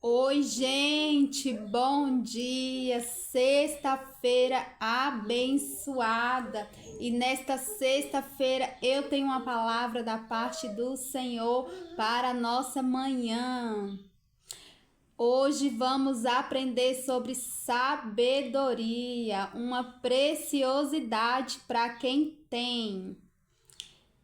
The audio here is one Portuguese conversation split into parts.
Oi, gente, bom dia! Sexta-feira abençoada. E nesta sexta-feira eu tenho uma palavra da parte do Senhor para a nossa manhã. Hoje vamos aprender sobre sabedoria, uma preciosidade para quem tem.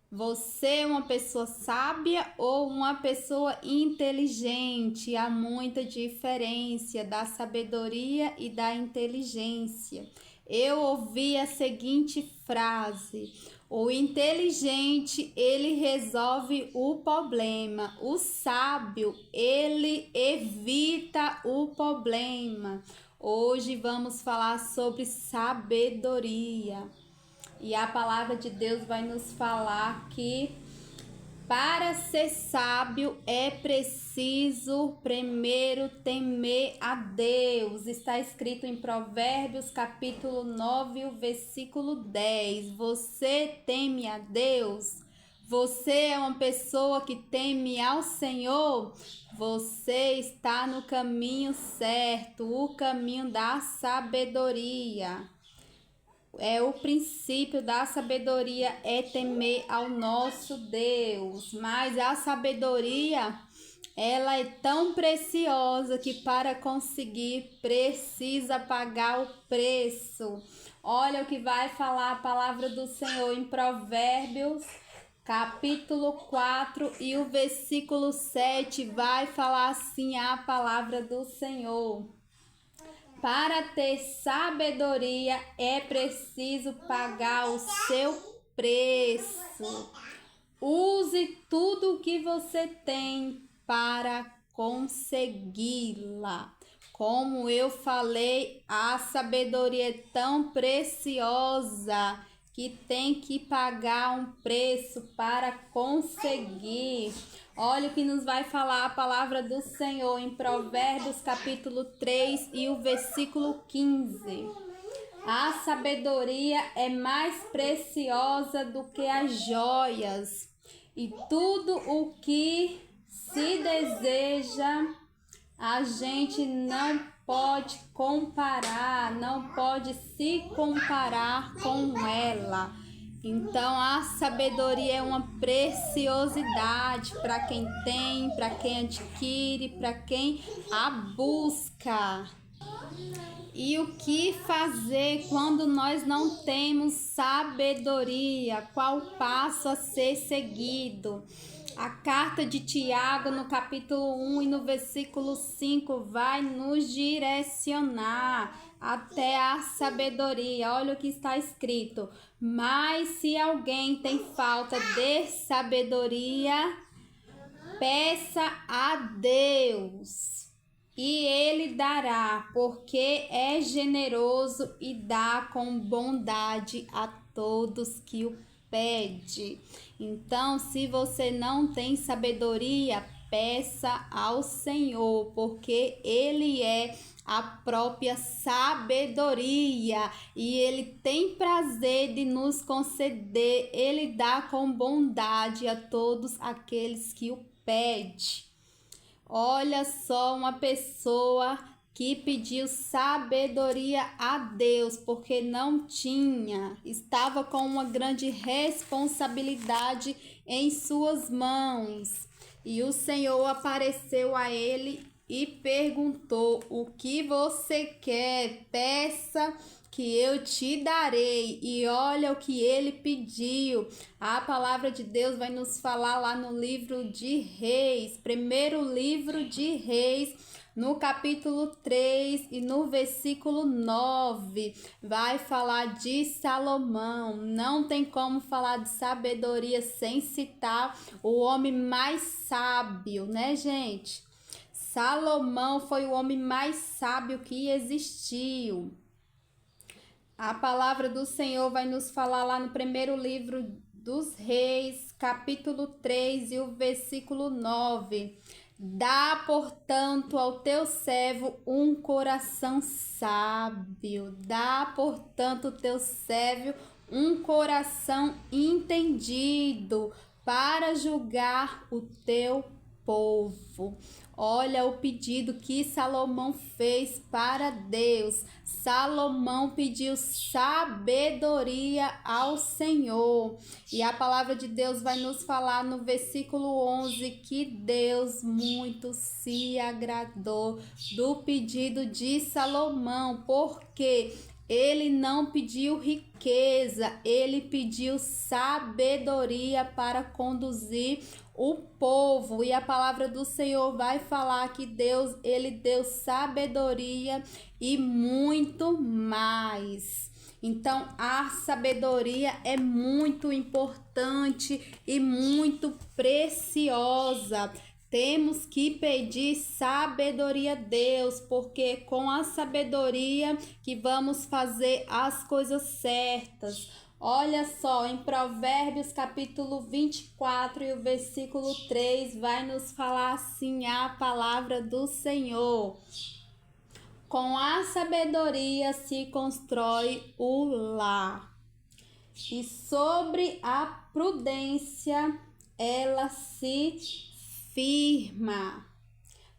Você é uma pessoa sábia ou uma pessoa inteligente? Há muita diferença da sabedoria e da inteligência. Eu ouvi a seguinte frase: o inteligente, ele resolve o problema. O sábio, ele evita o problema. Hoje vamos falar sobre sabedoria. E a palavra de Deus vai nos falar que para ser sábio é preciso primeiro temer a Deus. Está escrito em Provérbios capítulo 9, o versículo 10. Você teme a Deus? Você é uma pessoa que teme ao Senhor? Você está no caminho certo, o caminho da sabedoria. O princípio da sabedoria é temer ao nosso Deus, mas a sabedoria, ela é tão preciosa que para conseguir precisa pagar o preço. Olha o que vai falar a palavra do Senhor em Provérbios, capítulo 4 e o versículo 7 vai falar assim a palavra do Senhor. Para ter sabedoria é preciso pagar o seu preço. Use tudo o que você tem para consegui-la. Como eu falei, a sabedoria é tão preciosa que tem que pagar um preço para conseguir. Olha o que nos vai falar a palavra do Senhor em Provérbios capítulo 3 e o versículo 15. A sabedoria é mais preciosa do que as joias, e tudo o que se deseja, a gente não pode comparar, não pode se comparar com ela. Então a sabedoria é uma preciosidade para quem tem, para quem adquire, para quem a busca. E o que fazer quando nós não temos sabedoria? Qual passo a ser seguido? A carta de Tiago, no capítulo 1 e no versículo 5, vai nos direcionar até a sabedoria. Olha o que está escrito: mas se alguém tem falta de sabedoria, peça a Deus, e ele dará, porque é generoso e dá com bondade a todos que o pede. Então, se você não tem sabedoria, peça ao Senhor, porque ele é a própria sabedoria e ele tem prazer de nos conceder. Ele dá com bondade a todos aqueles que o pedem. Olha só, uma pessoa que pediu sabedoria a Deus porque não tinha, estava com uma grande responsabilidade em suas mãos. E o Senhor apareceu a ele e perguntou: o que você quer? Peça que eu te darei. E olha o que ele pediu. A palavra de Deus vai nos falar lá no livro de Reis, primeiro livro de Reis, no capítulo 3 e no versículo 9, vai falar de Salomão. Não tem como falar de sabedoria sem citar o homem mais sábio, né, gente? Salomão foi o homem mais sábio que existiu. A palavra do Senhor vai nos falar lá no primeiro livro dos Reis, capítulo 3 e o versículo 9. Dá, portanto, ao teu servo um coração sábio. Dá, portanto, ao teu servo um coração entendido para julgar o teu povo. Olha o pedido que Salomão fez para Deus. Salomão pediu sabedoria ao Senhor. E a palavra de Deus vai nos falar no versículo 11 que Deus muito se agradou do pedido de Salomão, porque ele não pediu riqueza, ele pediu sabedoria para conduzir o povo. E a palavra do Senhor vai falar que Deus, ele deu sabedoria e muito mais. Então, a sabedoria é muito importante e muito preciosa. Temos que pedir sabedoria a Deus, porque com a sabedoria que vamos fazer as coisas certas. Olha só, em Provérbios capítulo 24 e o versículo 3 vai nos falar assim a palavra do Senhor. Com a sabedoria se constrói o lar, e sobre a prudência ela se firma.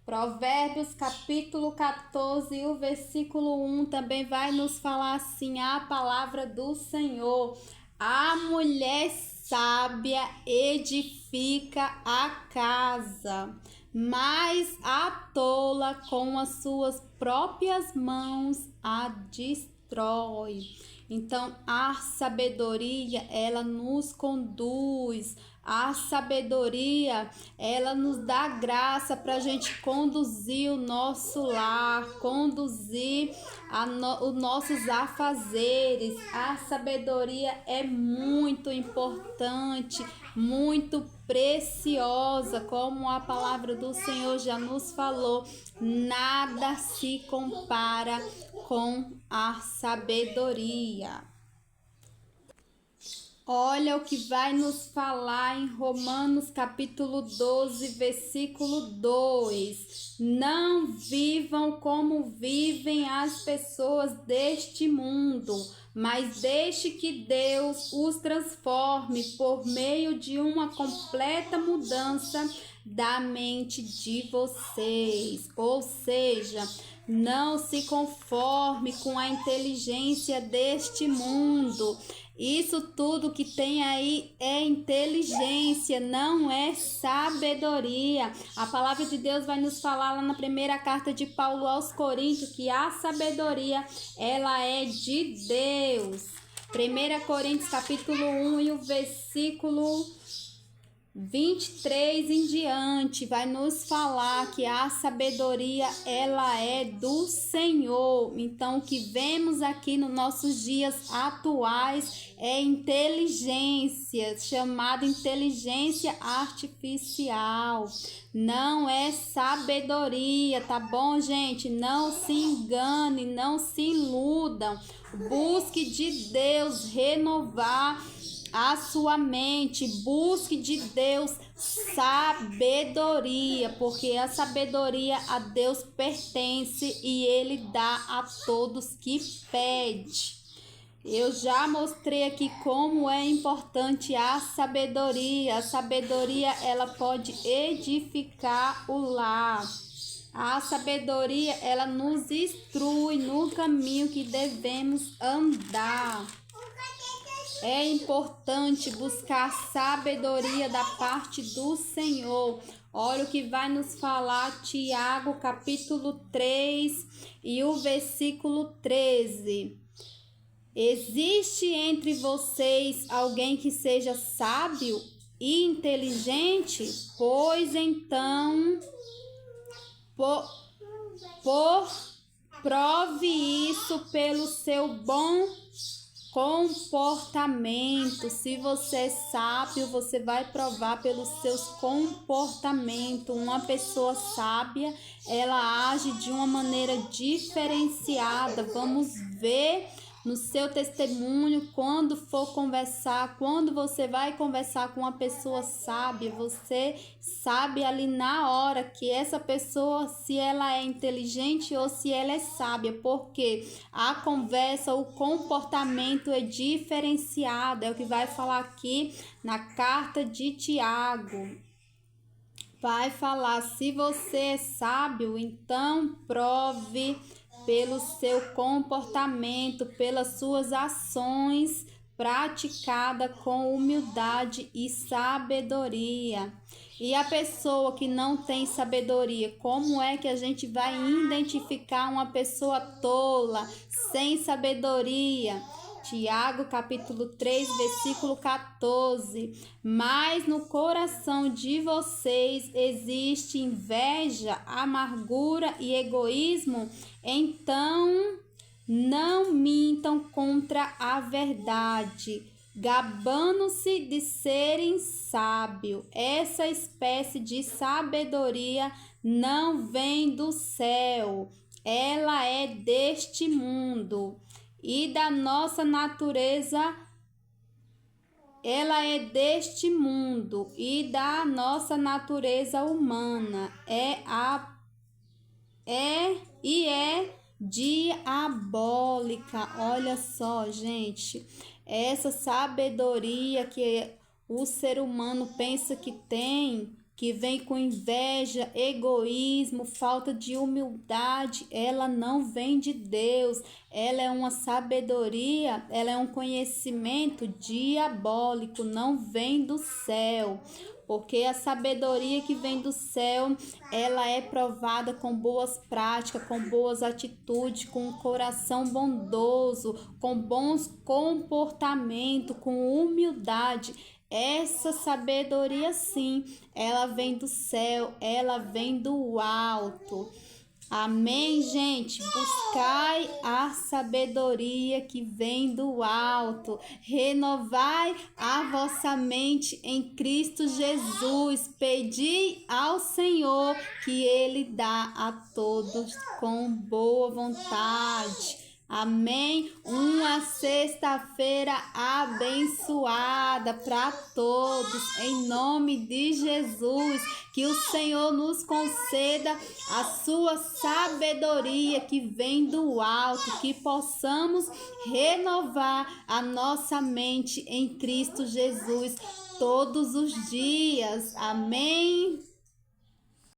Provérbios capítulo 14 e o versículo 1 também vai nos falar assim a palavra do Senhor. A mulher sábia edifica a casa, mas a tola com as suas próprias mãos a destrói. Então, a sabedoria, ela nos conduz. A sabedoria, ela nos dá graça para a gente conduzir o nosso lar, conduzir os nossos afazeres. A sabedoria é muito importante, muito preciosa, como a palavra do Senhor já nos falou. Nada se compara com a sabedoria. Olha o que vai nos falar em Romanos capítulo 12, versículo 2. Não vivam como vivem as pessoas deste mundo, mas deixe que Deus os transforme por meio de uma completa mudança da mente de vocês. Ou seja, não se conforme com a inteligência deste mundo. Isso tudo que tem aí é inteligência, não é sabedoria. A palavra de Deus vai nos falar lá na primeira carta de Paulo aos Coríntios que a sabedoria, ela é de Deus. 1 Coríntios capítulo 1 e o versículo 23 em diante vai nos falar que a sabedoria, ela é do Senhor. Então, o que vemos aqui nos nossos dias atuais é inteligência, chamada inteligência artificial. Não é sabedoria, tá bom, gente? Não se engane, não se iludam. Busque de Deus renovar a sua mente, busque de Deus sabedoria, porque a sabedoria a Deus pertence e Ele dá a todos que pede. Eu já mostrei aqui como é importante a sabedoria. A sabedoria, ela pode edificar o lar. A sabedoria, ela nos instrui no caminho que devemos andar. É importante buscar sabedoria da parte do Senhor. Olha o que vai nos falar Tiago capítulo 3 e o versículo 13. Existe entre vocês alguém que seja sábio e inteligente? Pois então, prove isso pelo seu bom comportamento. Se você é sábio, você vai provar pelos seus comportamentos. Uma pessoa sábia, ela age de uma maneira diferenciada. Vamos ver no seu testemunho, quando for conversar, quando você vai conversar com uma pessoa sábia, você sabe ali na hora que essa pessoa, se ela é inteligente ou se ela é sábia, porque a conversa, o comportamento é diferenciado, é o que vai falar aqui na carta de Tiago. vai falar: se você é sábio, então prove pelo seu comportamento, pelas suas ações praticada com humildade e sabedoria. E a pessoa que não tem sabedoria, como é que a gente vai identificar uma pessoa tola, sem sabedoria? Tiago capítulo 3, versículo 14. Mas no coração de vocês existe inveja, amargura e egoísmo, então não mintam contra a verdade, gabando-se de serem sábios. Essa espécie de sabedoria não vem do céu, ela é deste mundo e da nossa natureza. Ela é deste mundo e da nossa natureza humana. É diabólica. Olha só, gente, essa sabedoria que o ser humano pensa que tem, que vem com inveja, egoísmo, falta de humildade, ela não vem de Deus. Ela é uma sabedoria, ela é um conhecimento diabólico, não vem do céu. Porque a sabedoria que vem do céu, ela é provada com boas práticas, com boas atitudes, com um coração bondoso, com bons comportamentos, com humildade. Essa sabedoria, sim, ela vem do céu, ela vem do alto. Amém, gente? Buscai a sabedoria que vem do alto. Renovai a vossa mente em Cristo Jesus. Pedi ao Senhor que Ele dá a todos com boa vontade. Amém? Uma sexta-feira abençoada para todos, em nome de Jesus. Que o Senhor nos conceda a sua sabedoria que vem do alto, que possamos renovar a nossa mente em Cristo Jesus todos os dias. Amém?